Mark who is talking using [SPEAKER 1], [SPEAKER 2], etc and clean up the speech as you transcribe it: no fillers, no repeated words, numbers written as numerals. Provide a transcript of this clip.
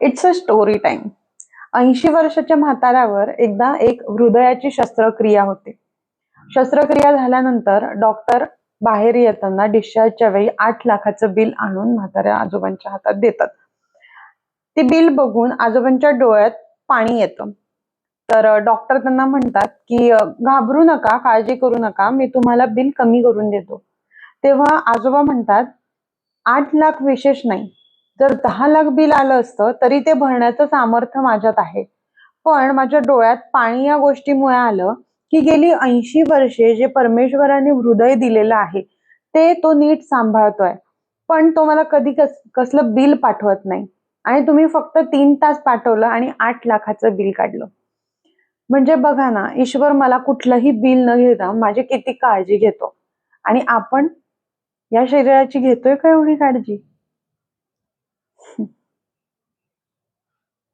[SPEAKER 1] It's a story time. 80 वर्षाच्या म्हाताऱ्यावर एकदा एक हृदयाची शस्त्रक्रिया होते. शस्त्रक्रिया झाल्यानंतर डॉक्टर बाहेर येताना डिस्चार्जच्या वेळी 8 लाखाचं बिल आणून म्हाताऱ्या आजोबांच्या हातात देतात. ते बिल बघून आजोबांच्या डोळ्यात पाणी येतं. तर डॉक्टर त्यांना म्हणतात की घाबरू नका, काळजी करू नका, मी तुम्हाला बिल कमी करून देतो. तेव्हा आजोबा म्हणतात, 8 लाख विशेष नाही. जर 10 लाख बिल आलं असतं तरी ते भरण्याचं सामर्थ्य माझ्यात आहे. पण माझ्या डोळ्यात पाणी या गोष्टीमुळे आलं की गेली 80 वर्षे जे परमेश्वराने हृदय दिलेलं आहे ते तो नीट सांभाळतोय. पण तो मला कधी कसलं बिल पाठवत नाही. आणि तुम्ही फक्त 3 तास पाठवलं आणि 8 लाखाचं बिल काढलं. म्हणजे बघा ना, ईश्वर मला कुठलंही बिल न घेता माझी किती काळजी घेतो. आणि आपण या शरीराची घेतोय का एवढी काळजी?